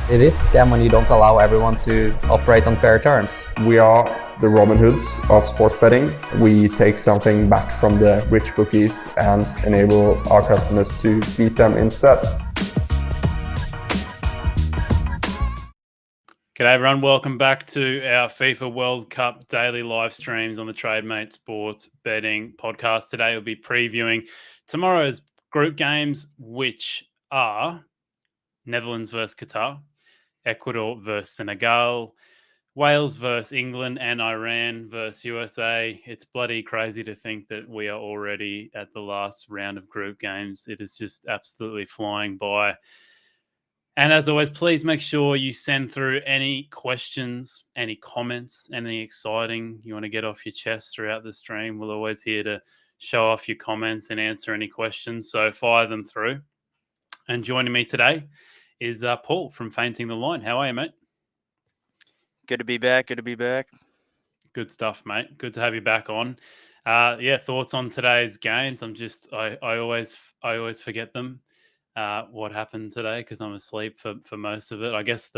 It is a scam when you don't allow everyone to operate on fair terms. We are the Robin Hoods of sports betting. We take something back from the rich bookies and enable our customers to beat them instead. G'day everyone, welcome back to our FIFA World Cup daily live streams on the Trademate Sports Betting podcast. Today we'll be previewing tomorrow's group games, which are Netherlands versus Qatar, Ecuador versus Senegal, Wales versus England, and Iran versus USA. It's bloody crazy to think that we are already at the last round of group games. It is just absolutely flying by. And as always, please make sure you send through any questions, any comments, anything exciting you want to get off your chest throughout the stream. We're always here to show off your comments and answer any questions, so fire them through. And joining me today is Paul from Feinting The Line. How are you, mate? Good to be back. Good stuff, mate. Good to have you back on. Thoughts on today's games? I always forget them. What happened today because I'm asleep for most of it. I guess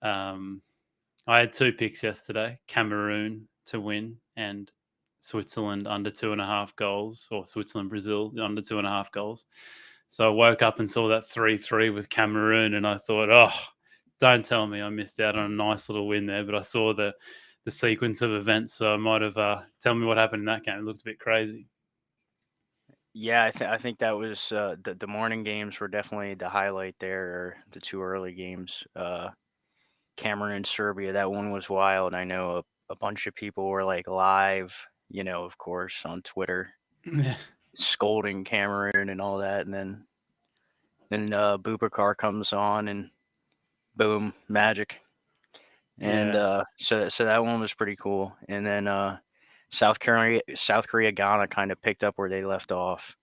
I had two picks yesterday: Cameroon to win and Switzerland under 2.5 goals, or Switzerland-Brazil under 2.5 goals. So I woke up and saw that 3-3 with Cameroon, and I thought, oh, don't tell me I missed out on a nice little win there. But I saw the sequence of events, so I might have tell me what happened in that game. It looked a bit crazy. Yeah, I think that was the morning games were definitely the highlight there, or the two early games. Cameroon and Serbia, that one was wild. I know a bunch of people were like live, of course, on Twitter, scolding Cameroon and all that, and then Boubacar comes on and boom, magic. And so that one was pretty cool. And then South Korea, Ghana kind of picked up where they left off.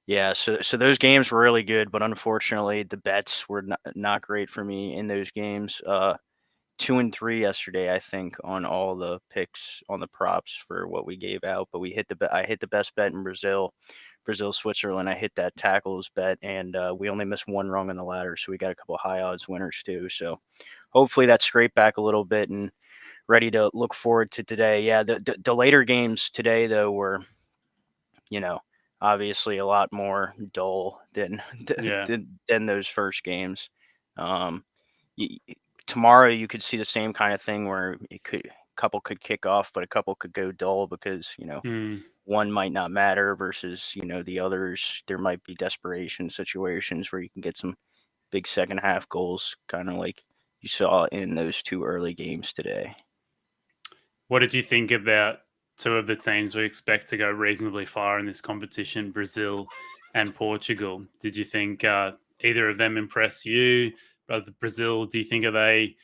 Yeah, so those games were really good, but unfortunately the bets were not great for me in those games. 2 and 3 yesterday, I think, on all the picks on the props for what we gave out. But I hit the best bet in Brazil, Switzerland. I hit that tackles bet, and we only missed one rung on the ladder, so we got a couple high odds winners too. So hopefully that scraped back a little bit and ready to look forward to today. Yeah, the later games today though were, obviously a lot more dull than those first games. Tomorrow you could see the same kind of thing where a couple could kick off, but a couple could go dull because one might not matter versus the others. There might be desperation situations where you can get some big second half goals, kind of like you saw in those two early games today. What did you think about two of the teams we expect to go reasonably far in this competition, Brazil and Portugal? Did you think either of them impress you? Brazil, do you think are they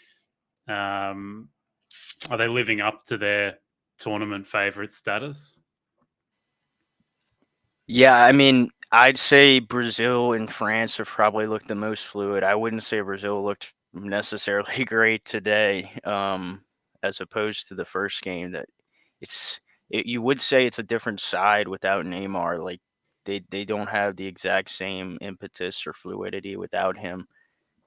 living up to their tournament favourite status? Yeah, I mean, I'd say Brazil and France have probably looked the most fluid. I wouldn't say Brazil looked necessarily great today, as opposed to the first game. That you would say it's a different side without Neymar. Like they don't have the exact same impetus or fluidity without him.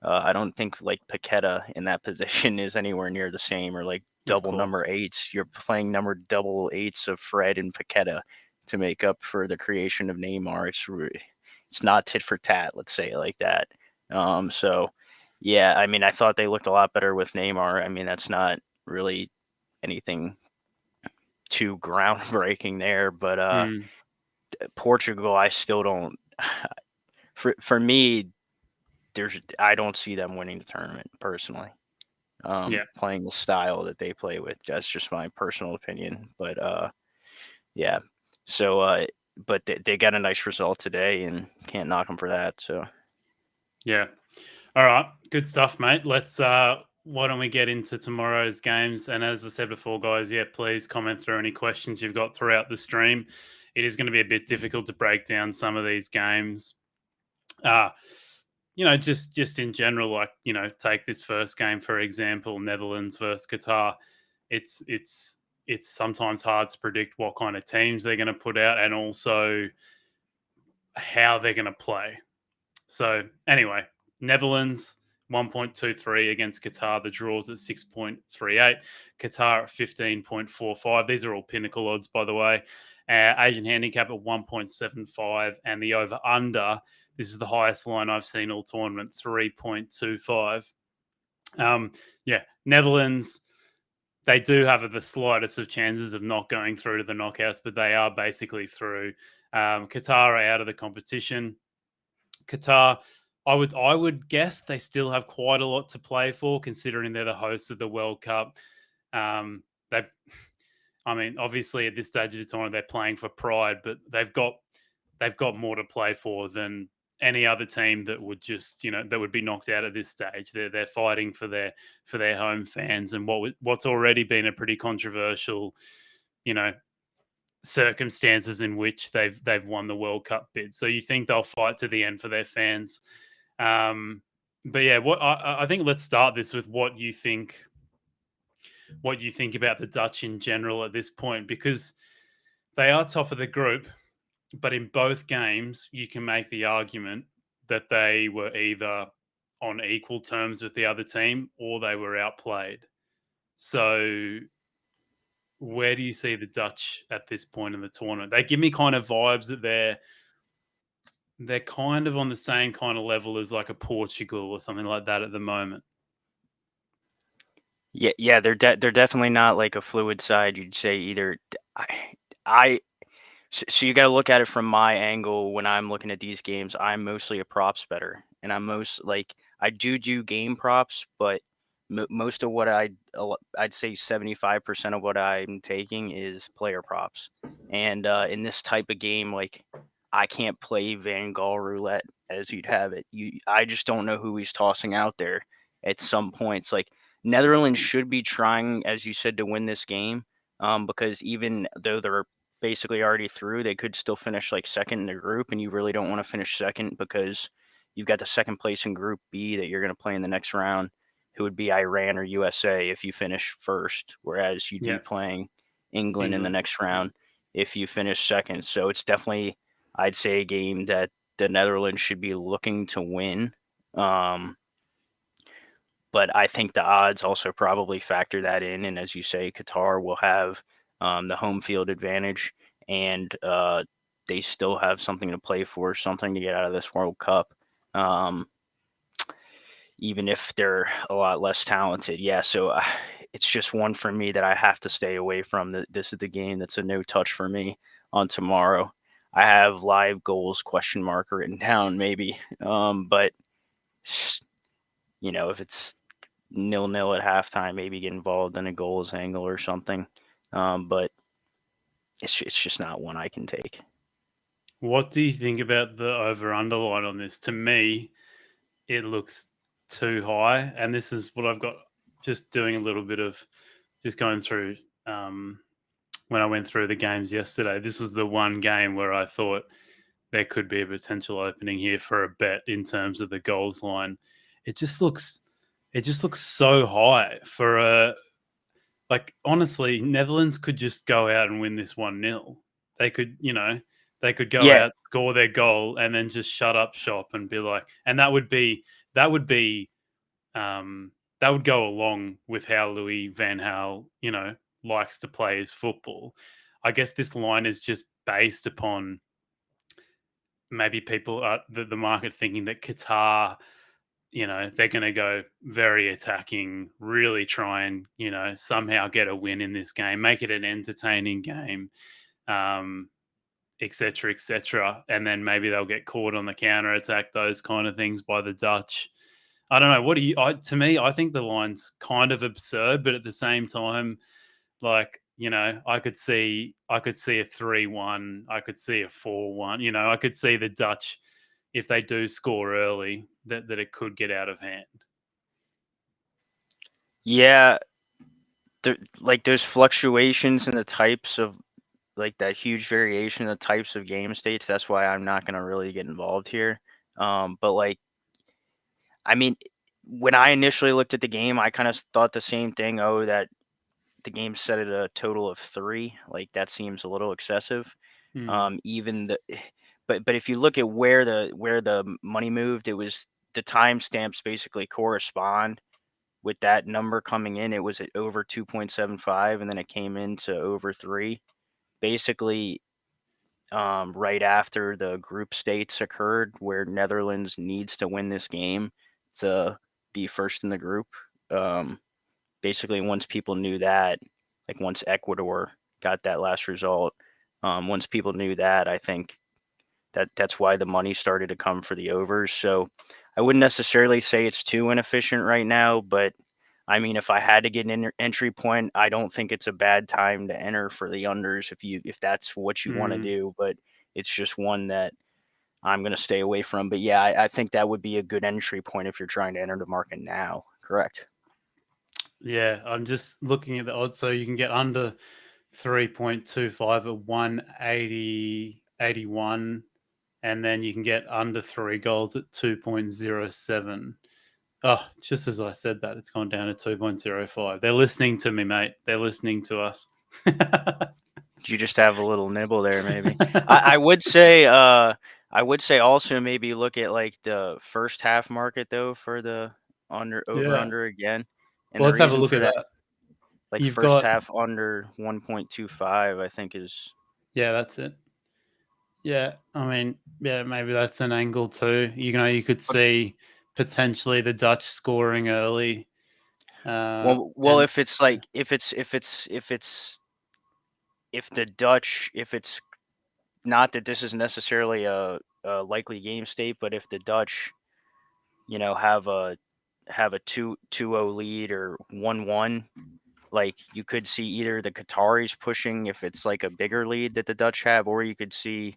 I don't think like Paqueta in that position is anywhere near the same, or like double number 8s. You're playing number double 8s of Fred and Paqueta to make up for the creation of Neymar. It's not tit for tat, let's say it like that. So yeah, I mean, I thought they looked a lot better with Neymar. I mean, that's not really anything too groundbreaking there, but Portugal, I still don't. For me, I don't see them winning the tournament personally. Playing the style that they play with. That's just my personal opinion. But yeah. So but they got a nice result today and can't knock them for that. So yeah. All right. Good stuff, mate. Let's why don't we get into tomorrow's games? And as I said before, guys, please comment through any questions you've got throughout the stream. It is going to be a bit difficult to break down some of these games. Just in general, like, take this first game, for example, Netherlands versus Qatar. It's sometimes hard to predict what kind of teams they're going to put out and also how they're going to play. So anyway, Netherlands 1.23 against Qatar. The draws at 6.38. Qatar at 15.45. These are all pinnacle odds, by the way. Asian handicap at 1.75, and the over-under, this is the highest line I've seen all tournament, 3.25. Netherlands, they do have the slightest of chances of not going through to the knockouts, but they are basically through. Qatar are out of the competition. Qatar, I would guess they still have quite a lot to play for, considering they're the hosts of the World Cup. Obviously at this stage of the tournament they're playing for pride, but they've got more to play for than any other team that would just, that would be knocked out at this stage. They're fighting for their home fans, and what's already been a pretty controversial, circumstances in which they've won the World Cup bid. So you think they'll fight to the end for their fans. But yeah, I think let's start this with what you think about the Dutch in general at this point, because they are top of the group, but in both games you can make the argument that they were either on equal terms with the other team or they were outplayed. So where do you see the Dutch at this point in the tournament? They give me kind of vibes that they're kind of on the same kind of level as like a Portugal or something like that at the moment. Yeah, they're definitely not like a fluid side. You'd say either. So you got to look at it from my angle when I'm looking at these games. I'm mostly a props better, and I do game props, but most of what I'd say 75% of what I'm taking is player props. And in this type of game, like, I can't play Van Gaal roulette as you'd have it. I just don't know who he's tossing out there at some points. Like, Netherlands should be trying, as you said, to win this game, because even though they're basically already through, they could still finish like second in the group, and you really don't want to finish second because you've got the second place in Group B that you're going to play in the next round, who would be Iran or USA if you finish first, whereas you'd be playing England in the next round if you finish second. So it's definitely, I'd say, a game that the Netherlands should be looking to win. But I think the odds also probably factor that in. And as you say, Qatar will have the home field advantage, and they still have something to play for, something to get out of this World Cup, even if they're a lot less talented. Yeah, so it's just one for me that I have to stay away from. This is the game that's a no touch for me on tomorrow. I have live goals ? Written down maybe, but if it's 0-0 at halftime, maybe get involved in a goals angle or something. But it's just not one I can take. What do you think about the over-under line on this? To me, it looks too high, and this is what I've got just doing a little bit of just going through when I went through the games yesterday. This was the one game where I thought there could be a potential opening here for a bet in terms of the goals line. It just looks so high for honestly, Netherlands could just go out and win this 1-0. They could, go out, score their goal, and then just shut up shop and be like, and that would go along with how Louis van Gaal, likes to play his football. I guess this line is just based upon maybe people, the market thinking that Qatar, they're going to go very attacking, really try and, somehow get a win in this game, make it an entertaining game, et cetera, et cetera. And then maybe they'll get caught on the counter attack, those kind of things by the Dutch. I don't know. To me, I think the line's kind of absurd, but at the same time, like, I could see a 3-1, I could see a 4-1, I could see the Dutch, if they do score early, that it could get out of hand. Yeah, there's fluctuations in the types of, like, that huge variation in the types of game states. That's why I'm not going to really get involved here. But I mean, when I initially looked at the game, I kind of thought the same thing. That the game set at a total of 3. Like, that seems a little excessive. But if you look at where the money moved, it was the timestamps basically correspond with that number coming in. It was at over 2.75, and then it came into over 3. Basically, right after the group states occurred, where Netherlands needs to win this game to be first in the group. Basically, once people knew that, like once Ecuador got that last result, once people knew that, I think that's why the money started to come for the overs. So I wouldn't necessarily say it's too inefficient right now, but I mean, if I had to get an entry point, I don't think it's a bad time to enter for the unders if that's what you want to do. But it's just one that I'm going to stay away from. But yeah, I think that would be a good entry point if you're trying to enter the market now. Correct. Yeah, I'm just looking at the odds. So you can get under 3.25 at 180.81, and then you can get under 3 goals at 2.07. Oh, just as I said that, it's gone down to 2.05. They're listening to me, mate. They're listening to us. You just have a little nibble there, maybe. I would say also maybe look at like the first half market though for the over again. And Well, the let's have a reason look for at that, that. like You've first got, half under 1.25, I think is. yeah, that's it. Yeah, I mean, yeah, maybe that's an angle too. You could see potentially the Dutch scoring early. Well, And if it's like if the Dutch, if it's not that this is necessarily a likely game state, but if the Dutch, have a 2-0 lead or 1-1, like you could see either the Qataris pushing if it's like a bigger lead that the Dutch have, or you could see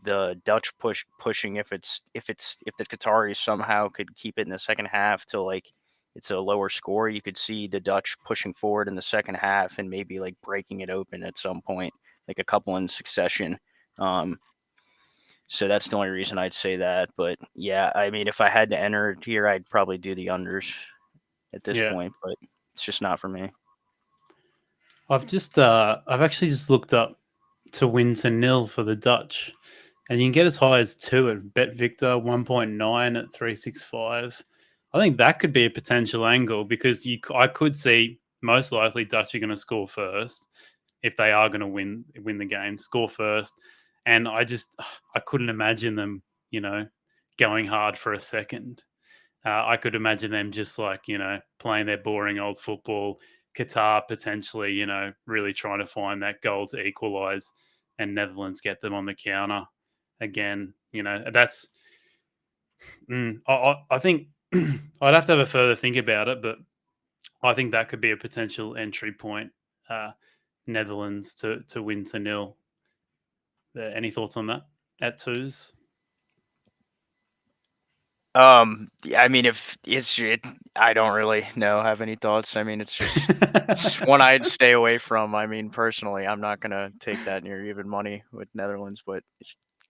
the Dutch pushing if the Qataris somehow could keep it in the second half till like it's a lower score. You could see the Dutch pushing forward in the second half and maybe like breaking it open at some point, like a couple in succession. So that's the only reason I'd say that. But yeah, I mean, if I had to enter it here, I'd probably do the unders at this point, but it's just not for me. I've actually just looked up to win to nil for the Dutch, and you can get as high as 2 at Bet Victor, 1.9 at 365. I think that could be a potential angle because I could see most likely Dutch are going to score first if they are going to win the game, score first, and I couldn't imagine them, going hard for a second. I could imagine them just playing their boring old football. Qatar potentially, really trying to find that goal to equalise, and Netherlands get them on the counter again. That's. I think I'd have to have a further think about it, but I think that could be a potential entry point. Netherlands to win to nil. Any thoughts on that at 2s? I mean, I don't really have any thoughts. I mean, it's just one I'd stay away from. I mean, personally, I'm not gonna take that near even money with Netherlands, but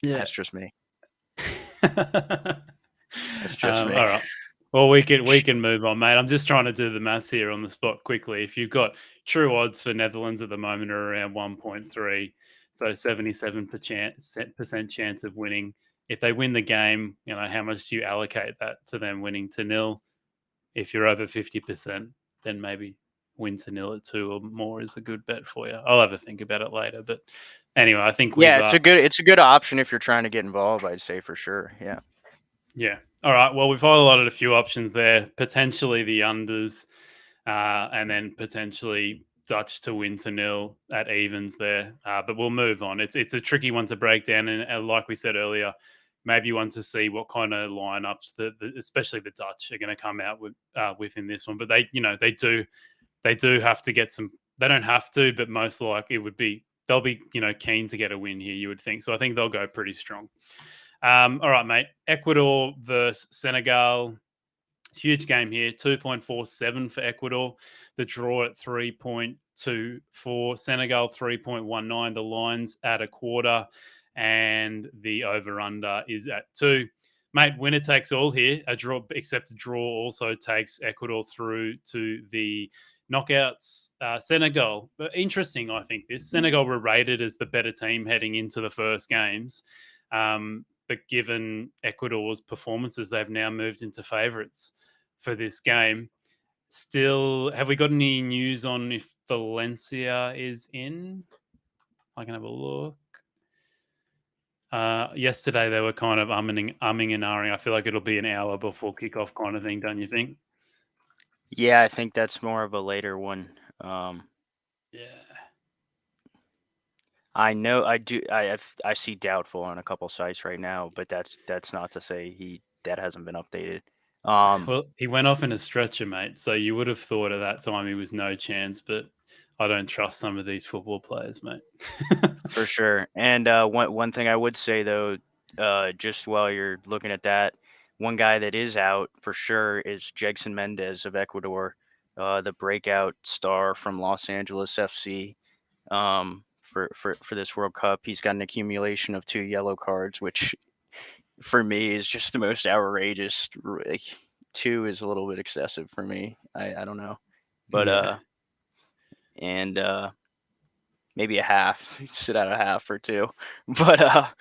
that's just me. That's just me. All right. Well, we can move on, mate. I'm just trying to do the maths here on the spot quickly. If you've got true odds for Netherlands at the moment are around 1.3, so 77% chance of winning. If they win the game, how much do you allocate that to them winning to nil? If you're over 50%, then maybe win to nil at 2 or more is a good bet for you. I'll have a think about it later. But anyway, I think it's a good option if you're trying to get involved, I'd say for sure. Yeah. Yeah. All right. Well, we've highlighted a few options there. Potentially the unders, and then potentially Dutch to win to nil at evens there. But we'll move on. It's a tricky one to break down, and like we said earlier, maybe you want to see what kind of lineups especially the Dutch are going to come out within this one. But they do have to get some. They don't have to, but most likely they'll be keen to get a win here. You would think so. I think they'll go pretty strong. All right, mate. Ecuador versus Senegal. Huge game here. 2.47 for Ecuador. The draw at 3.24. Senegal 3.19. The line's at a quarter. And the over-under is at 2. Mate, winner takes all here. Except a draw also takes Ecuador through to the knockouts. Senegal. Interesting, I think this. Senegal were rated as the better team heading into the first games. but given Ecuador's performances, they've now moved into favourites for this game. Still, have we got any news on if Valencia is in? I can have a look. Yesterday they were kind of umming and ahhing. I feel like it'll be an hour before kickoff kind of thing, don't you think? Yeah, I think that's more of a later one. Yeah. I know I do. I see doubtful on a couple sites right now, but that's not to say that hasn't been updated. Well, he went off in a stretcher, mate. So you would have thought at that time he was no chance, but I don't trust some of these football players, mate. For sure. And one thing I would say though, just while you're looking at that, one guy that is out for sure is Jegson Mendez of Ecuador, the breakout star from Los Angeles FC. For this World Cup, he's got an accumulation of 2 yellow cards, which for me is just the most outrageous. Like, 2 is a little bit excessive for me. I don't know, but Yeah. and maybe a half, sit out a half or 2, but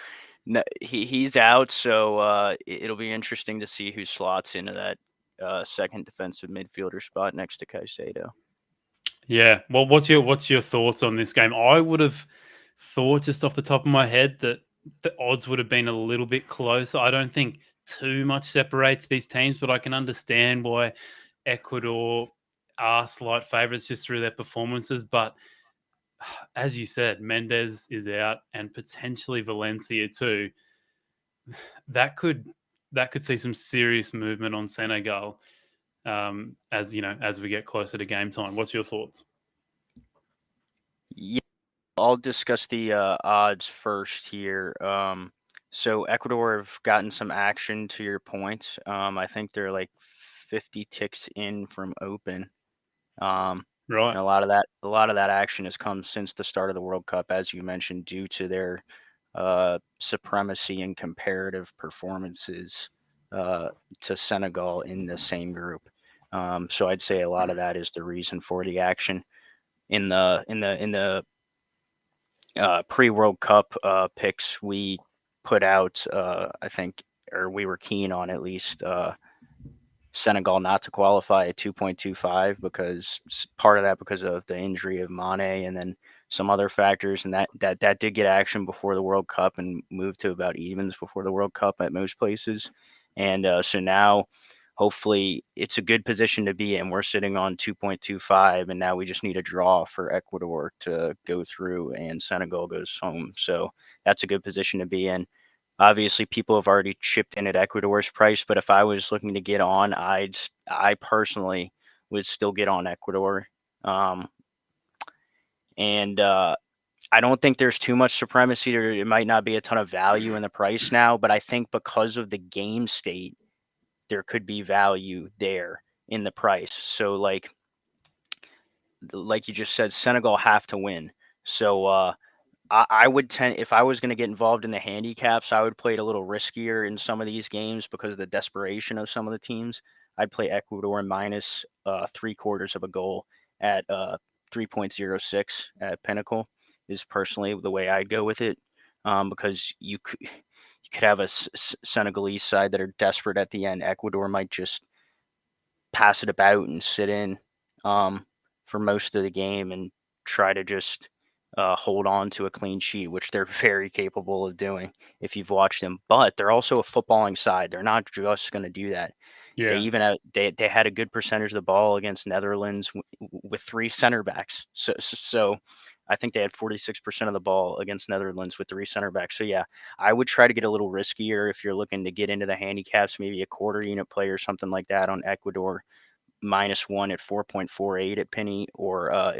no, he's out, so it'll be interesting to see who slots into that second defensive midfielder spot next to Caicedo. Yeah. Well, what's your thoughts on this game? I would have thought just off the top of my head that the odds would have been a little bit closer. I don't think too much separates these teams, but I can understand why Ecuador are slight favourites just through their performances. But as you said, Mendes is out and potentially Valencia too. That could see some serious movement on Senegal as we get closer to game time. What's your thoughts? Yeah, I'll discuss the odds first here. So Ecuador have gotten some action to your point. I think they're like 50 ticks in from open. Right. And a lot of that action has come since the start of the World Cup, as you mentioned, due to their supremacy and comparative performances to Senegal in the same group. So I'd say a lot of that is the reason for the action in the pre-World Cup picks we put out. I think, or we were keen on at least. Senegal not to qualify at 2.25 because part of that because of the injury of Mane and then some other factors, and that did get action before the World Cup and moved to about evens before the World Cup at most places. And so now hopefully it's a good position to be in. We're sitting on 2.25 and now we just need a draw for Ecuador to go through and Senegal goes home. So that's a good position to be in. Obviously, people have already chipped in at Ecuador's price, but if I was looking to get on, I personally would still get on Ecuador. And I don't think there's too much supremacy. There might not be a ton of value in the price now, but I think because of the game state, there could be value there in the price. So like you just said, Senegal have to win. So I would tend, if I was going to get involved in the handicaps, I would play it a little riskier in some of these games because of the desperation of some of the teams. I'd play Ecuador minus 3/4 of a goal at 3.06 at Pinnacle is personally the way I'd go with it, because you could have a Senegalese side that are desperate at the end. Ecuador might just pass it about and sit in for most of the game and try to just hold on to a clean sheet, which they're very capable of doing if you've watched them. But they're also a footballing side. They're not just going to do that. Yeah. They even they had a good percentage of the ball against Netherlands with 3 center backs. So I think they had 46% of the ball against Netherlands with 3 center backs. So yeah, I would try to get a little riskier if you're looking to get into the handicaps, maybe a quarter unit play or something like that on Ecuador -1 at 4.48 at Penny, or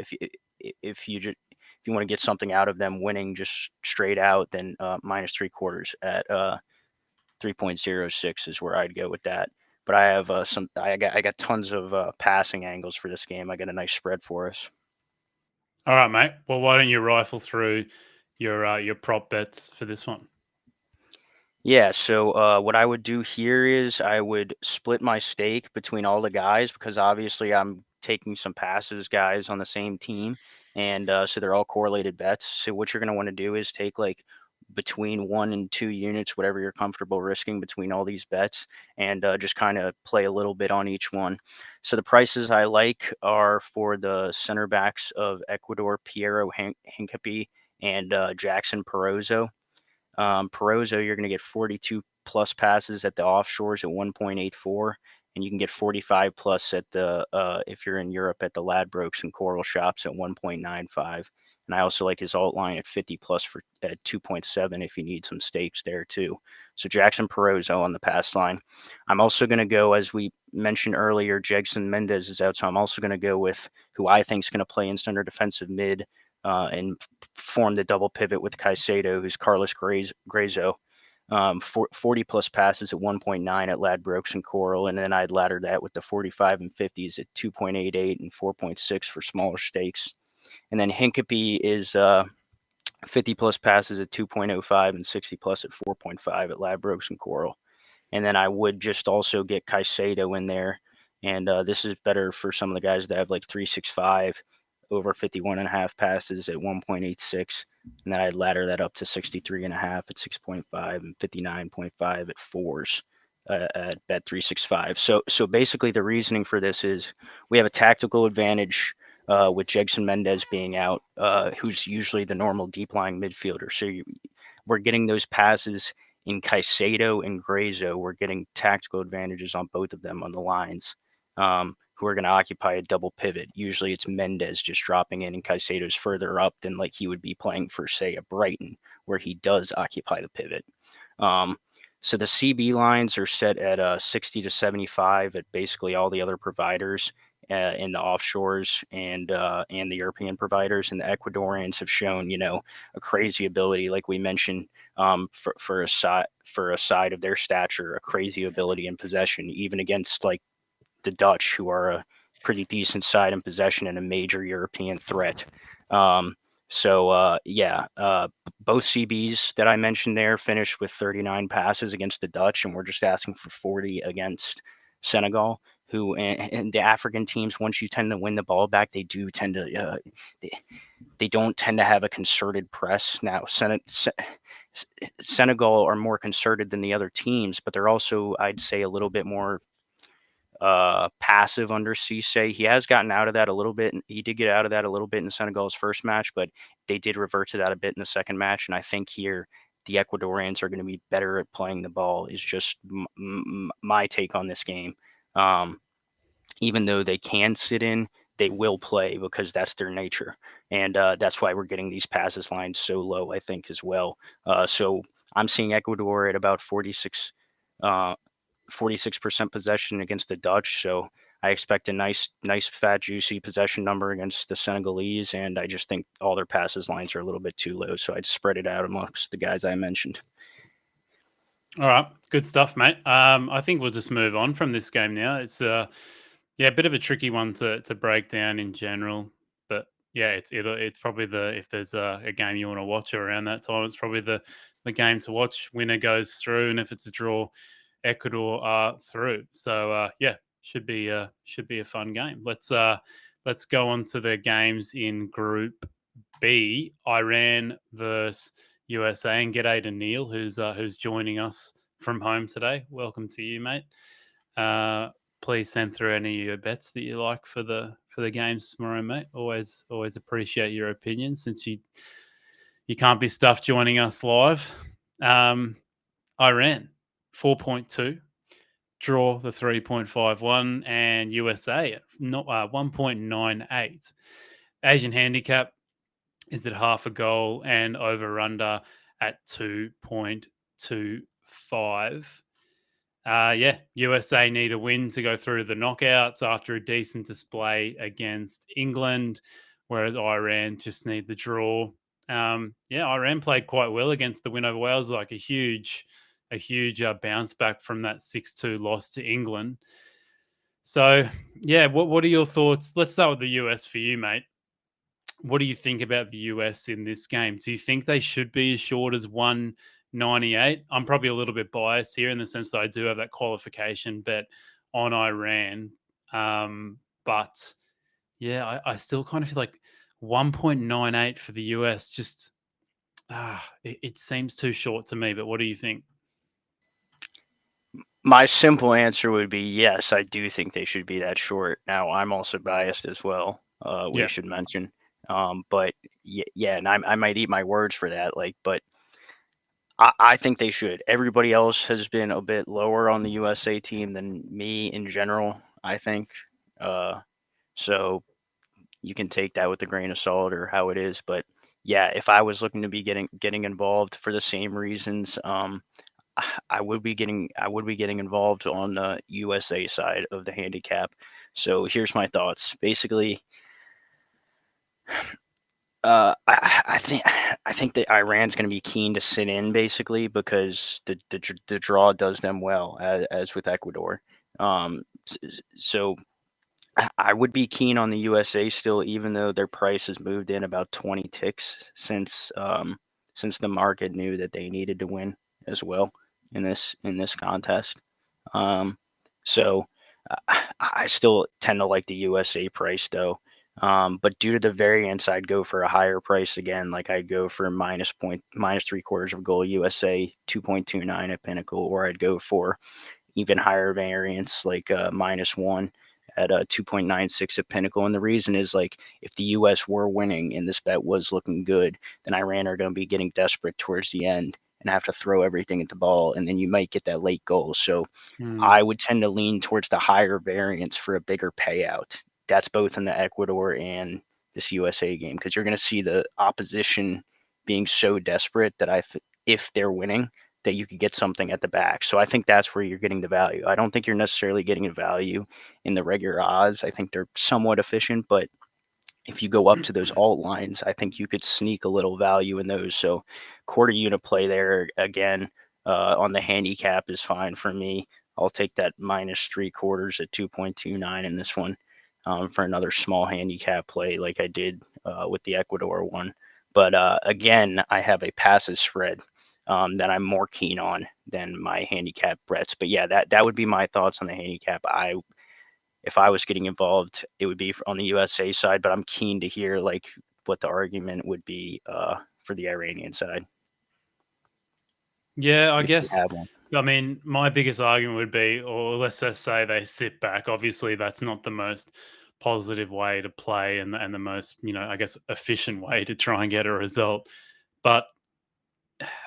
if you want to get something out of them winning just straight out, then -3/4 at 3.06 is where I'd go with that. But I have I got tons of passing angles for this game. I got a nice spread for us. All right, mate. Well, why don't you rifle through your prop bets for this one? Yeah, so what I would do here is I would split my stake between all the guys because obviously I'm taking some passes guys on the same team, and so they're all correlated bets. So what you're going to want to do is take like between 1 and 2 units, whatever you're comfortable risking between all these bets, and just kind of play a little bit on each one. So the prices I like are for the center backs of Ecuador, Piero Hincapié and Jackson Perozzo. Perozzo, you're going to get 42 plus passes at the offshores at 1.84, and you can get 45 plus at the if you're in Europe at the Ladbrokes and Coral Shops at 1.95. And I also like his alt line at 50 plus at 2.7 if you need some stakes there too. So Jackson Perozzo on the pass line. I'm also going to go, as we mentioned earlier, Jegson Mendez is out, so I'm also going to go with who I think is going to play in center defensive mid and form the double pivot with Caicedo, who's Carlos Grazo. 40 plus passes at 1.9 at Ladbrokes and Coral, and then I'd ladder that with the 45 and 50s at 2.88 and 4.6 for smaller stakes. And then Hincapié is 50 plus passes at 2.05 and 60 plus at 4.5 at Ladbrokes and Coral. And then I would just also get Caicedo in there. And this is better for some of the guys that have like 365 over 51.5 passes at 1.86. And then I'd ladder that up to 63.5 at 6.5 and 59.5 at 4s at Bet365. So basically the reasoning for this is we have a tactical advantage with Jegson Mendez being out, who's usually the normal deep lying midfielder. So we're getting those passes in Caicedo and Grazo. We're getting tactical advantages on both of them on the lines, who are going to occupy a double pivot. Usually it's Mendez just dropping in, and Caicedo's further up than like he would be playing for, say, a Brighton, where he does occupy the pivot. So the CB lines are set at 60 to 75 at basically all the other providers in the offshores and the European providers, and the Ecuadorians have shown, a crazy ability, like we mentioned, for a side of their stature, a crazy ability in possession, even against like the Dutch, who are a pretty decent side in possession and a major European threat. Both CBs that I mentioned there finished with 39 passes against the Dutch, and we're just asking for 40 against Senegal, who and the African teams, once you tend to win the ball back, they do tend to they don't tend to have a concerted press. Now, Senegal are more concerted than the other teams, but they're also, I'd say, a little bit more passive under Cisse. He has gotten out of that a little bit. He did get out of that a little bit in Senegal's first match, but they did revert to that a bit in the second match. And I think here the Ecuadorians are going to be better at playing the ball, is just my take on this game. Even though they can sit in, they will play because that's their nature. And that's why we're getting these passes lines so low, I think, as well. So I'm seeing Ecuador at about 46% possession against the Dutch. So I expect a nice, fat, juicy possession number against the Senegalese. And I just think all their passes lines are a little bit too low. So I'd spread it out amongst the guys I mentioned. All right. Good stuff, mate. I think we'll just move on from this game now. It's a bit of a tricky one to break down in general. But yeah, it's probably if there's a game you want to watch around that time, it's probably the game to watch. Winner goes through, and if it's a draw, Ecuador are through. So should be a fun game. Let's go on to the games in Group B. Iran versus USA, and g'day to Neil, who's joining us from home today. Welcome to you, mate. Please send through any of your bets that you like for the games tomorrow, mate. Always appreciate your opinion, since you can't be stuffed joining us live. Iran 4.2, draw the 3.51, and USA at 1.98. Asian handicap is at half a goal, and over under at 2.25. USA need a win to go through the knockouts after a decent display against England, whereas Iran just need the draw. Iran played quite well against the win over Wales, like a huge bounce back from that 6-2 loss to England. So, what are your thoughts? Let's start with the US for you, mate. What do you think about the US in this game? Do you think they should be as short as 198? I'm probably a little bit biased here in the sense that I do have that qualification bet on Iran. But I still kind of feel like 1.98 for the US. Just, it seems too short to me. But what do you think? My simple answer would be yes, I do think they should be that short. Now, I'm also biased as well, we Yeah. should mention. But yeah, and I might eat my words for that. But I think they should. Everybody else has been a bit lower on the USA team than me in general, I think. Uh, so you can take that with a grain of salt or how it is. But yeah, if I was looking to be getting involved for the same reasons, I would be getting involved on the USA side of the handicap. So here's my thoughts. Basically, I think that Iran's going to be keen to sit in basically because the draw does them well as with Ecuador. So I would be keen on the USA still, even though their price has moved in about 20 ticks since the market knew that they needed to win as well in this contest. So I still tend to like the USA price though. But due to the variance, I'd go for a higher price again. Like I'd go for minus 3/4 of goal USA 2.29 at Pinnacle, or I'd go for even higher variance like -1 at 2.96 at Pinnacle. And the reason is like if the US were winning and this bet was looking good, then Iran are going to be getting desperate towards the end and have to throw everything at the ball, and then you might get that late goal. So I would tend to lean towards the higher variance for a bigger payout. That's both in the Ecuador and this USA game, because you're going to see the opposition being so desperate that if they're winning, that you could get something at the back. So I think that's where you're getting the value. I don't think you're necessarily getting a value in the regular odds. I think they're somewhat efficient, but if you go up to those alt lines, I think you could sneak a little value in those. So quarter unit play there again on the handicap is fine for me. I'll take that -3/4 at 2.29 in this one for another small handicap play like I did with the Ecuador one. But again, I have a passes spread that I'm more keen on than my handicap bets. But yeah, that would be my thoughts on the handicap. If I was getting involved, it would be on the USA side, but I'm keen to hear like what the argument would be for the Iranian side. Yeah, I If you guess. have one. I mean, my biggest argument would be, or let's just say they sit back. Obviously, that's not the most positive way to play and the most, I guess, efficient way to try and get a result. But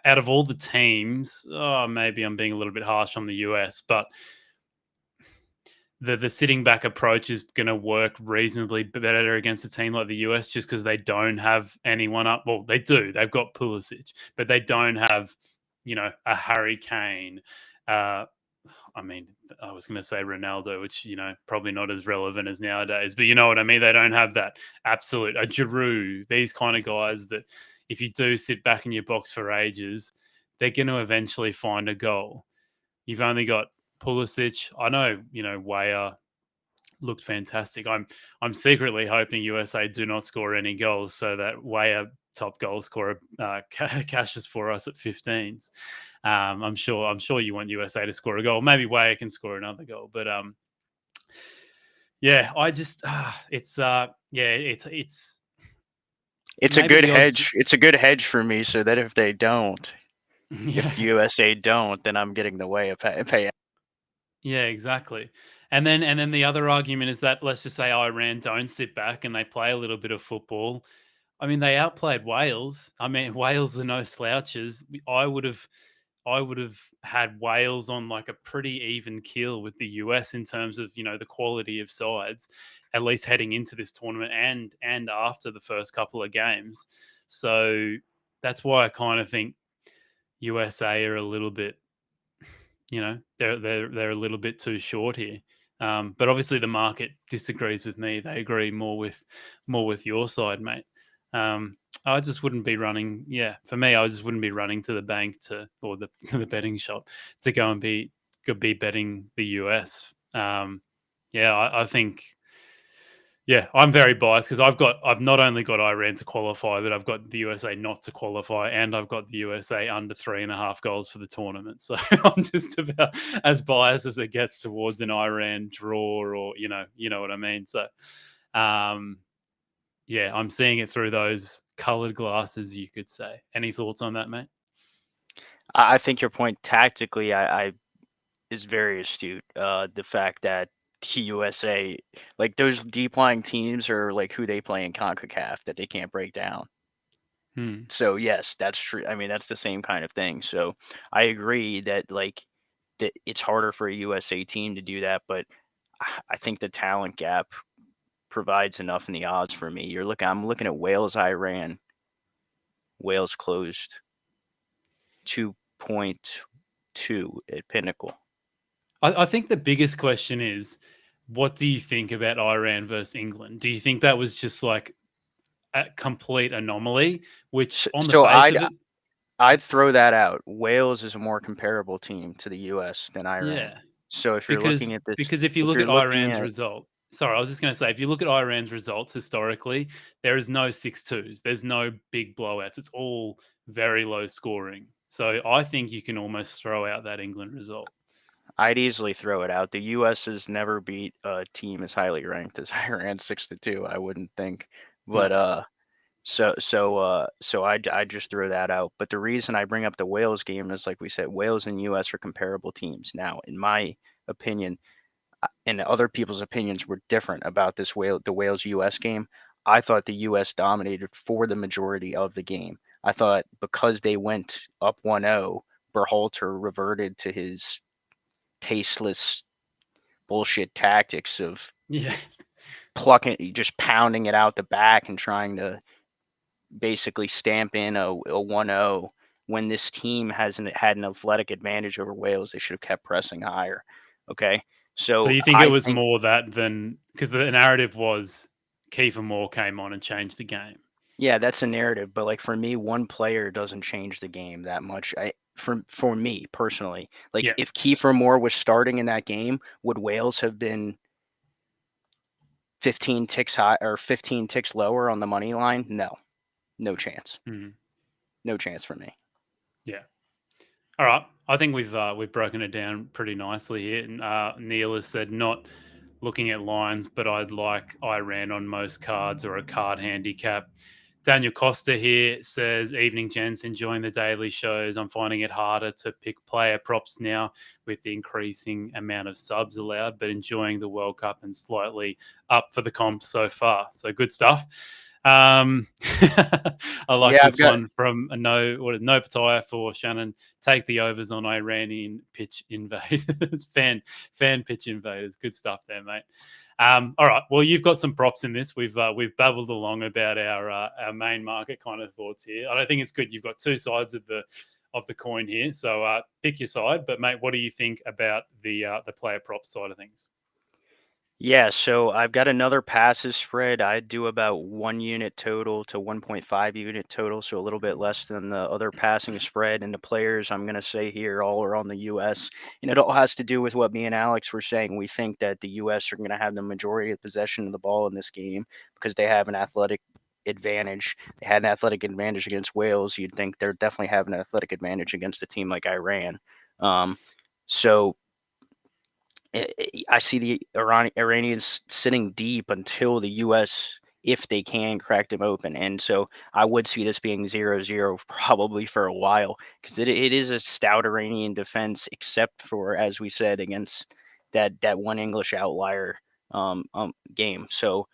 out of all the teams, maybe I'm being a little bit harsh on the US, but the sitting back approach is going to work reasonably better against a team like the US just because they don't have anyone up. Well, they do. They've got Pulisic, but they don't have, a Harry Kane. Uh, I mean, I was going to say Ronaldo, which, probably not as relevant as nowadays, but you know what I mean? They don't have that absolute, a Giroud, these kind of guys that if you do sit back in your box for ages, they're going to eventually find a goal. You've only got Pulisic. I know, Weah looked fantastic. I'm secretly hoping USA do not score any goals so that Weah, top goal scorer, cashes for us at 15s. I'm sure you want USA to score a goal. Maybe Weah can score another goal, but yeah, I just it's It's a maybe good the odds. hedge. It's a good hedge for me, so that if they don't, Yeah. if USA don't, then I'm getting the way of pay. Yeah, exactly. And then the other argument is that let's just say Iran don't sit back and they play a little bit of football. I mean, they outplayed Wales. I mean, Wales are no slouches. I would have had Wales on like a pretty even keel with the US in terms of, the quality of sides, at least heading into this tournament and after the first couple of games. So that's why I kind of think USA are a little bit, they're a little bit too short here. But obviously the market disagrees with me. They agree more with your side, mate. I just wouldn't be running. Yeah, for me, I just wouldn't be running to the bank or the the betting shop to go and be betting the US. Yeah, I think. Yeah, I'm very biased because I've not only got Iran to qualify, but I've got the USA not to qualify, and I've got the USA under 3.5 goals for the tournament. So I'm just about as biased as it gets towards an Iran draw, or you know what I mean. So, yeah, I'm seeing it through those coloured glasses, you could say. Any thoughts on that, mate? I think your point tactically, I is very astute. The fact that the USA, like those deep lying teams, are like who they play in CONCACAF that they can't break down. Hmm. So yes, that's true. I mean, that's the same kind of thing. So I agree that like that it's harder for a USA team to do that, but I think the talent gap provides enough in the odds for me. I'm looking at Wales, Iran. Wales closed 2.2 at Pinnacle. I think the biggest question is, what do you think about Iran versus England? Do you think that was just like a complete anomaly, which So, on the so face I'd of it, I'd throw that out. Wales is a more comparable team to the US than Iran. yeah, So if you're looking because at this, because if you if look you're at looking Iran's at result, sorry, I was just going to say, if you look at Iran's results historically, there is no 6-2s. There's no big blowouts. It's all very low scoring. So I think you can almost throw out that England result. I'd easily throw it out. The U.S. has never beat a team as highly ranked as Iran 6-2. I wouldn't think, but No. so I'd just throw that out. But the reason I bring up the Wales game is, like we said, Wales and U.S. are comparable teams. Now, in my opinion, and other people's opinions were different about the Wales U.S. game. I thought the U.S. dominated for the majority of the game. I thought because they went up 1-0, Berhalter reverted to his tasteless bullshit tactics of Yeah. just pounding it out the back and trying to basically stamp in a 1-0 when this team had an athletic advantage over Wales. They should have kept pressing higher. Okay. So So you think it I was think, more that than because the narrative was Kiefer Moore came on and changed the game. yeah, that's a narrative, but like for me, one player doesn't change the game that much. For me personally, like Yeah. if Kiefer Moore was starting in that game, would Wales have been 15 ticks high or 15 ticks lower on the money line? No. No chance. Mhm. No chance for me. Yeah. All right. I think we've broken it down pretty nicely here. And Neil has said not looking at lines, but I'd like Iran on most cards or a card handicap. Daniel Costa here says, "Evening, gents. Enjoying the daily shows. I'm finding it harder to pick player props now with the increasing amount of subs allowed, but enjoying the World Cup and slightly up for the comps so far. So good stuff." I like Yeah, this one from no Pataya for Shannon. Take the overs on Iranian pitch invaders, fan pitch invaders. Good stuff there, mate. All right. Well, you've got some props in this. We've babbled along about our main market kind of thoughts here. I don't think it's good. You've got two sides of the coin here. So pick your side. But mate, what do you think about the player props side of things? Yeah, so I've got another passes spread. I do about 1 unit total to 1.5 unit total, so a little bit less than the other passing spread. And the players I'm going to say here all are on the U.S. And it all has to do with what me and Alex were saying. We think that the U.S. are going to have the majority of possession of the ball in this game because they have an athletic advantage. They had an athletic advantage against Wales. You'd think they're definitely have an athletic advantage against a team like Iran. So I see the Iranians sitting deep until the U.S., if they can, crack them open. And so I would see this being 0-0 probably for a while because it is a stout Iranian defense, except for, as we said, against that one English outlier game. So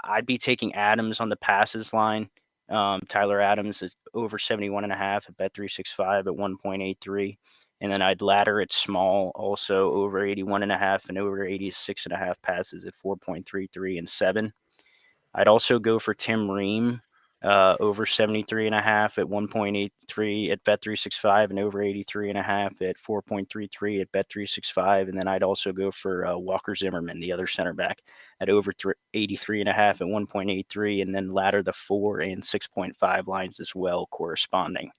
I'd be taking Adams on the passes line. Tyler Adams is over 71.5 at Bet365 at 1.83. And then I'd ladder it small, also over 81.5 and over 86.5 passes at 4.33 and 7. I'd also go for Tim Ream, over 73.5 at 1.83 at Bet365 and over 83.5 at 4.33 at Bet365. And then I'd also go for Walker Zimmerman, the other center back, at over 83.5 at 1.83, and then ladder the 4 and 6.5 lines as well corresponding.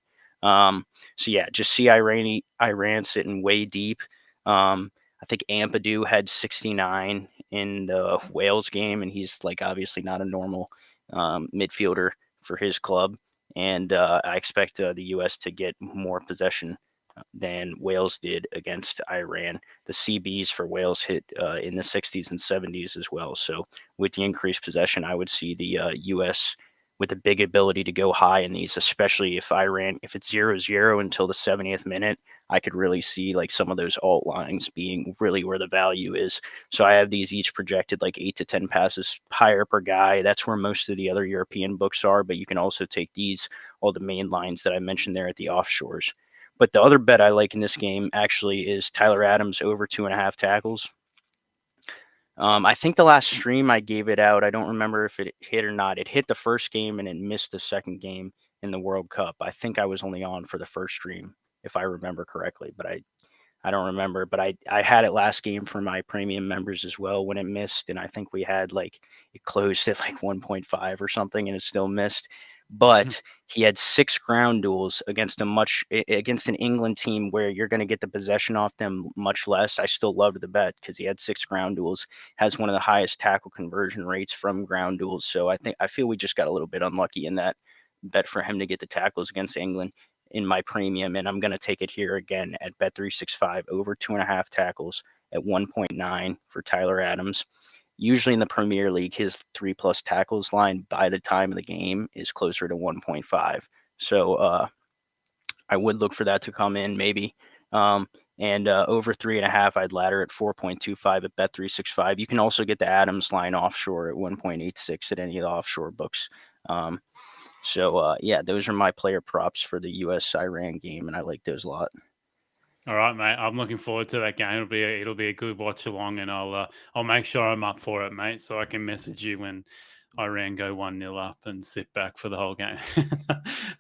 So yeah, just see Iran sitting way deep. I think Ampadu had 69 in the Wales game, and he's like obviously not a normal midfielder for his club. And I expect the U.S. to get more possession than Wales did against Iran. The CBs for Wales hit in the 60s and 70s as well. So with the increased possession, I would see the U.S. with a big ability to go high in these, especially if it's 0-0 until the 70th minute. I could really see like some of those alt lines being really where the value is. So I have these each projected like 8 to 10 passes higher per guy. That's where most of the other European books are, but you can also take all the main lines that I mentioned there at the offshores. But the other bet I like in this game actually is Tyler Adams over 2.5 tackles. I think the last stream I gave it out, I don't remember if it hit or not. It hit the first game and it missed the second game in the World Cup. I think I was only on for the first stream, if I remember correctly, but I don't remember. But I had it last game for my premium members as well when it missed, and I think we had like it closed at like 1.5 or something, and it still missed. But he had 6 ground duels against an England team where you're going to get the possession off them much less. I still loved the bet because he had 6 ground duels, has one of the highest tackle conversion rates from ground duels. So I feel we just got a little bit unlucky in that bet for him to get the tackles against England in my premium, and I'm going to take it here again at Bet365 over 2.5 tackles at 1.9 for Tyler Adams. Usually in the Premier League, his 3+ tackles line by the time of the game is closer to 1.5. So I would look for that to come in maybe. And over 3.5, I'd ladder at 4.25 at Bet365. You can also get the Adams line offshore at 1.86 at any of the offshore books. Yeah, those are my player props for the US-Iran game, and I like those a lot. All right, mate. I'm looking forward to that game. It'll be a good watch along, and I'll make sure I'm up for it, mate, so I can message you when Iran go 1-0 up and sit back for the whole game.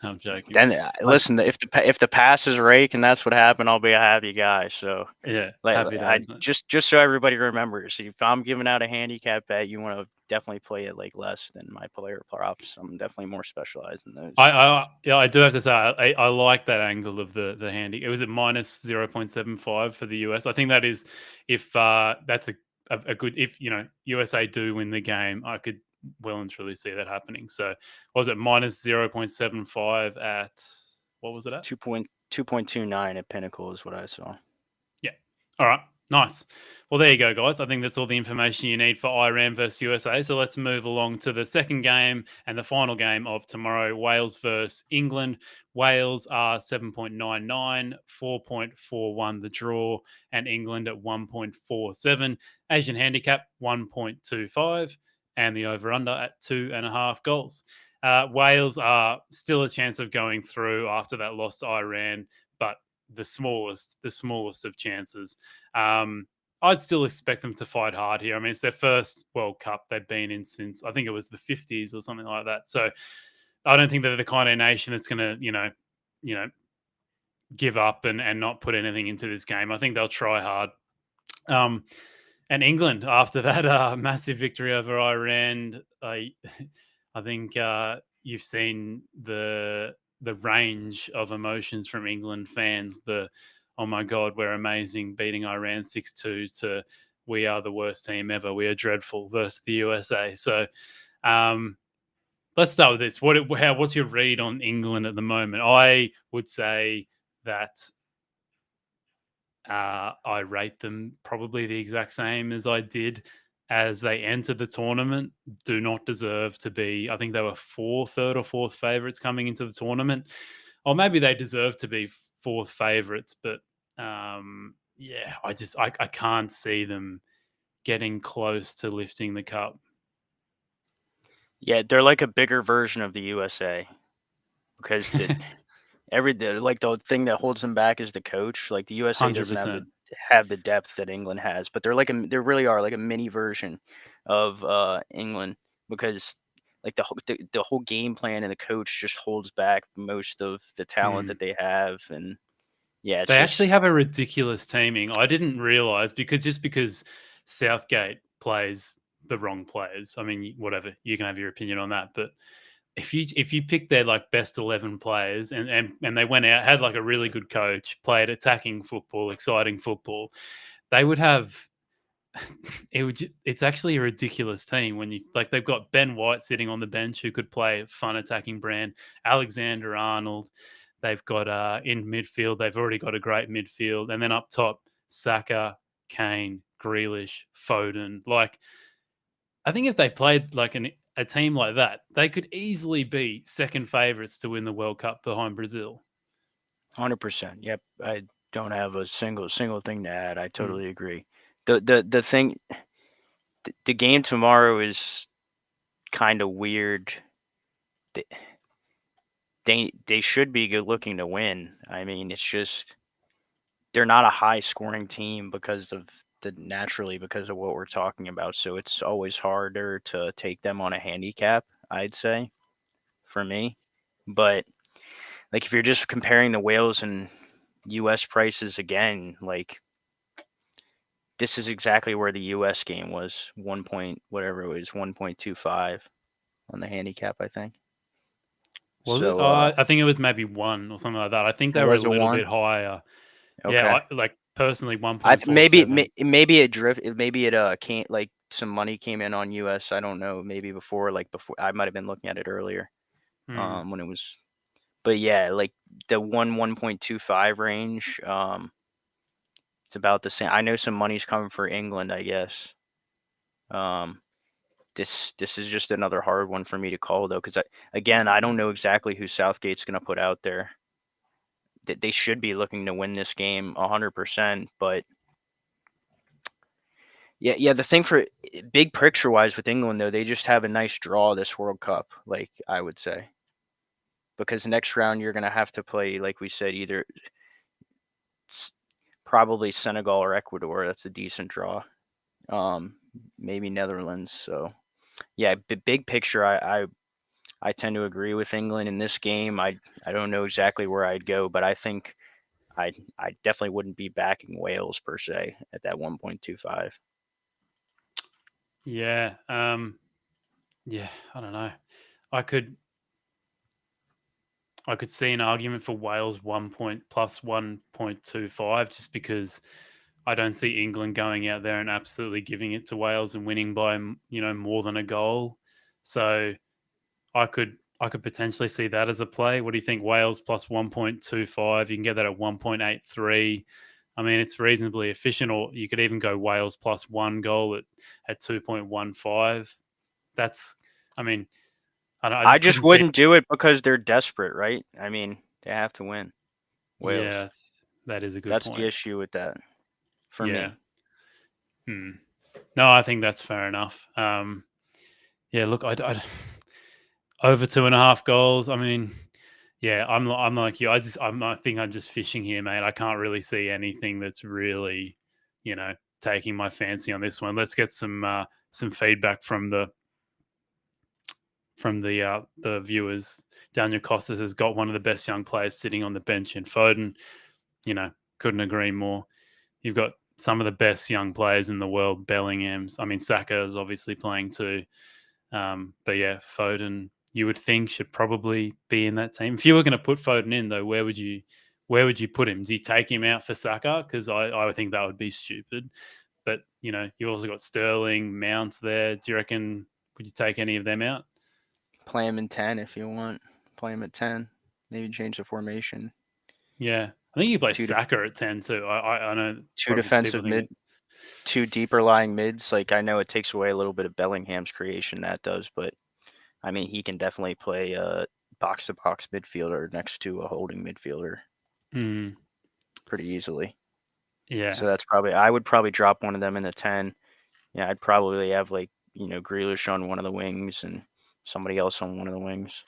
I'm joking. Then listen, if the pass is rake and that's what happened, I'll be a happy guy. So yeah, happy days, just so everybody remembers, if I'm giving out a handicap bet, you want to definitely play it like less than my player props. I'm definitely more specialized in those. I do have to say I like that angle of the handy. It was at minus 0.75 for the US. I think that is if that's a good, if USA do win the game, I could well and truly see that happening. So was it minus 0.75 at what was it at? 2.29 at Pinnacle is what I saw. Yeah. All right. Nice. Well, there you go, guys. I think that's all the information you need for Iran versus USA. So let's move along to the second game and the final game of tomorrow, Wales versus England. Wales are 7.99, 4.41 the draw, and England at 1.47. Asian handicap, 1.25, and the over-under at 2.5 goals. Wales are still a chance of going through after that loss to Iran, but the smallest of chances. I'd still expect them to fight hard here. I mean, it's their first World Cup they've been in since I think it was the 50s or something like that. So I don't think they're the kind of nation that's going to, give up and not put anything into this game. I think they'll try hard. And England, after that massive victory over Iran, I think you've seen the range of emotions from England fans. Oh my God, we're amazing, beating Iran 6-2 to we are the worst team ever. We are dreadful versus the USA. So let's start with this. What's your read on England at the moment? I would say that I rate them probably the exact same as I did as they entered the tournament. Do not deserve to be. I think they were third or fourth favourites coming into the tournament. Or maybe they deserve to be fourth favourites, but I can't see them getting close to lifting the cup. Yeah, they're like a bigger version of the USA because the thing that holds them back is the coach. Like the USA 100%. doesn't have the depth that England has, but they really are like a mini version of England because like the whole game plan and the coach just holds back most of the talent that they have. And yeah, they actually have a ridiculous teaming. I didn't realize because Southgate plays the wrong players. I mean, whatever, you can have your opinion on that, but if you pick their like best 11 players and they went out, had like a really good coach, played attacking football, exciting football, they would have it's actually a ridiculous team when you like they've got Ben White sitting on the bench who could play a fun attacking brand, Alexander Arnold, They've got in midfield, they've already got a great midfield. And then up top, Saka, Kane, Grealish, Foden. Like, I think if they played like a team like that, they could easily be second favourites to win the World Cup behind Brazil. 100%. Yep. I don't have a single thing to add. I totally agree. The thing, the game tomorrow is kind of weird. They should be good looking to win. I mean, it's just they're not a high scoring team because of what we're talking about. So it's always harder to take them on a handicap, I'd say, for me. But like if you're just comparing the Wales and US prices again, like this is exactly where the US game was, 1.25 on the handicap, I think. Was So, it? I think it was maybe 1 or something like that. I think they were a was a little 1? bit higher. Okay. Yeah, like personally maybe 1.47. maybe it can't, like some money came in on US. I don't know. Maybe before I might have been looking at it earlier, when it was. But yeah, like the 1.25 range. It's about the same. I know some money's coming for England, I guess. This is just another hard one for me to call though, because I don't know exactly who Southgate's going to put out there. They should be looking to win this game 100%, but yeah. The thing for big picture wise with England though, they just have a nice draw this World Cup, like I would say, because next round you're going to have to play, like we said, either probably Senegal or Ecuador. That's a decent draw. Maybe Netherlands. So yeah, big picture, I tend to agree with England in this game. I don't know exactly where I'd go, but I think I definitely wouldn't be backing Wales per se at that 1.25. Yeah. Yeah, I don't know. I could see an argument for Wales 1.25 just because I don't see England going out there and absolutely giving it to Wales and winning by more than a goal. So I could potentially see that as a play. What do you think? Wales plus 1.25. You can get that at 1.83. I mean, it's reasonably efficient, or you could even go Wales plus 1 goal at 2.15. That's, I mean, I just wouldn't do it because they're desperate, right? I mean, they have to win. Wales. Yeah, that is a good point. That's the issue with that for me. No, I think that's fair enough. Yeah, look, I over 2.5 goals. I mean, yeah, I'm like you. I think I'm just fishing here, mate. I can't really see anything that's really, taking my fancy on this one. Let's get some feedback from the viewers. Daniel Costas has got one of the best young players sitting on the bench in Foden. Couldn't agree more. You've got some of the best young players in the world. Bellingham's. I mean, Saka is obviously playing too. But yeah, Foden, you would think should probably be in that team. If you were going to put Foden in, though, where would you put him? Do you take him out for Saka? Because I would think that would be stupid. But you also got Sterling, Mount there. Do you reckon? Would you take any of them out? Play him in 10 if you want. Play him at 10. Maybe change the formation. Yeah, I think you play Saka at 10 too. I know 2 defensive mid, 2 deeper lying mids. Like I know it takes away a little bit of Bellingham's creation, that does, but I mean he can definitely play a box to box midfielder next to a holding midfielder pretty easily. Yeah. So that's I would probably drop one of them in the 10. Yeah, I'd probably have Grealish on one of the wings and somebody else on one of the wings.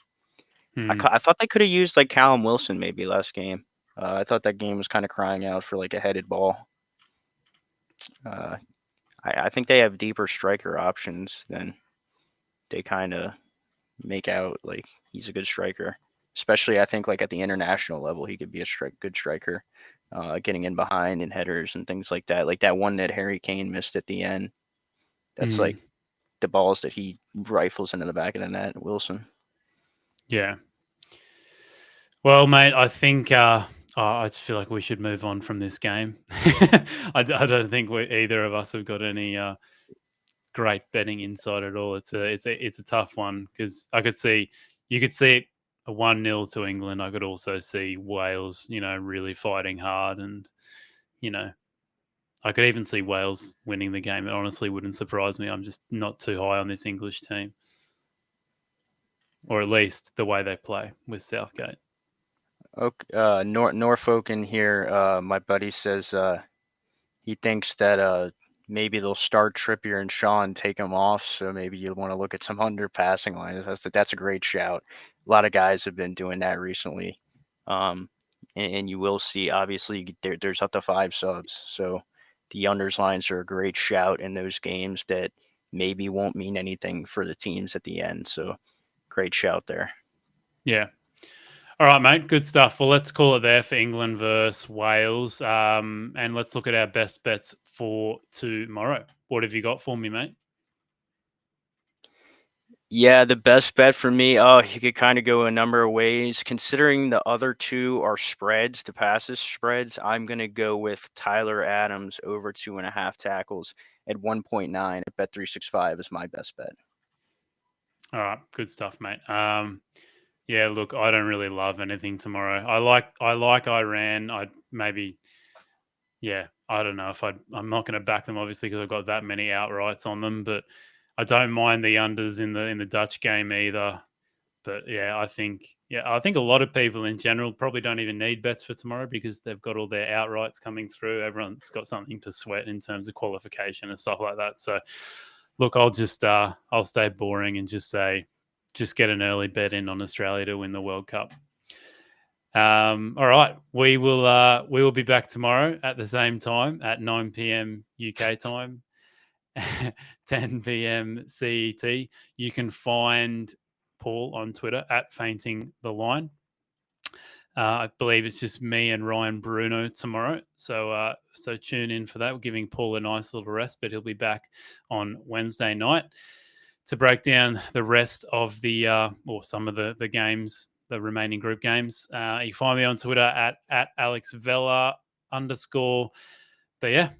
I thought they could have used like Callum Wilson maybe last game. I thought that game was kind of crying out for like a headed ball. I think they have deeper striker options than they kind of make out. Like he's a good striker, especially I think like at the international level, he could be a good striker, getting in behind and headers and things like that. Like that one that Harry Kane missed at the end. That's like the balls that he rifles into the back of the net, Wilson. Yeah. Well, mate, I think I just feel like we should move on from this game. I don't think either of us have got any great betting insight at all. It's a tough one because you could see it a 1-0 to England. I could also see Wales, really fighting hard, and I could even see Wales winning the game. It honestly wouldn't surprise me. I'm just not too high on this English team, or at least the way they play with Southgate. Okay, Norfolk in here. My buddy says he thinks that maybe they'll start Trippier and Shaw and take them off. So maybe you'll want to look at some under passing lines. That's a great shout. A lot of guys have been doing that recently. And you will see, obviously, there's up to 5 subs. So the unders lines are a great shout in those games that maybe won't mean anything for the teams at the end. So great shout there. Yeah. All right, mate. Good stuff. Well, let's call it there for England versus Wales. And let's look at our best bets for tomorrow. What have you got for me, mate? Yeah, the best bet for me, you could kind of go a number of ways. Considering the other two are spreads, the passes spreads, I'm going to go with Tyler Adams over 2.5 tackles at 1.9 at Bet365 is my best bet. All right, good stuff, mate. Yeah, look, I don't really love anything tomorrow. I like Iran. I don't know if I'm not going to back them, obviously, because I've got that many outrights on them, but I don't mind the unders in the Dutch game either. But yeah, I think a lot of people in general probably don't even need bets for tomorrow because they've got all their outrights coming through. Everyone's got something to sweat in terms of qualification and stuff like that. So look, I'll just I'll stay boring and just say, just get an early bet in on Australia to win the World Cup. All right, we will be back tomorrow at the same time at 9 p.m. UK time, 10 p.m. CET. You can find Paul on Twitter at Feinting The Line. I believe it's just me and Ryan Bruno tomorrow. So tune in for that. We're giving Paul a nice little rest, but he'll be back on Wednesday night to break down the rest of the or some of the games, the remaining group games. You can find me on Twitter at AlexVella _. But yeah,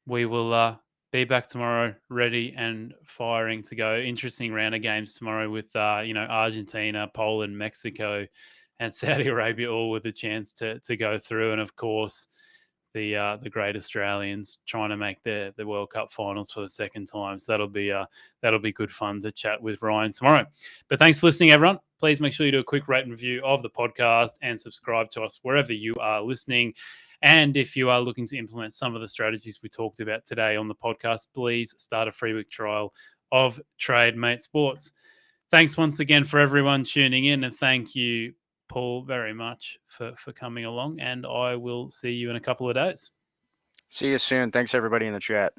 we will be back tomorrow, ready and firing to go. Interesting round of games tomorrow with Argentina, Poland, Mexico, and Saudi Arabia, all with a chance to go through. And of course, the great Australians trying to make the World Cup finals for the second time. So that'll be good fun to chat with Ryan tomorrow. But thanks for listening, everyone. Please make sure you do a quick rate and review of the podcast and subscribe to us wherever you are listening. And if you are looking to implement some of the strategies we talked about today on the podcast, please start a free week trial of Trademate Sports. Thanks once again for everyone tuning in, and thank you, Paul, very much for coming along, and I will see you in a couple of days. See you soon. Thanks, everybody in the chat.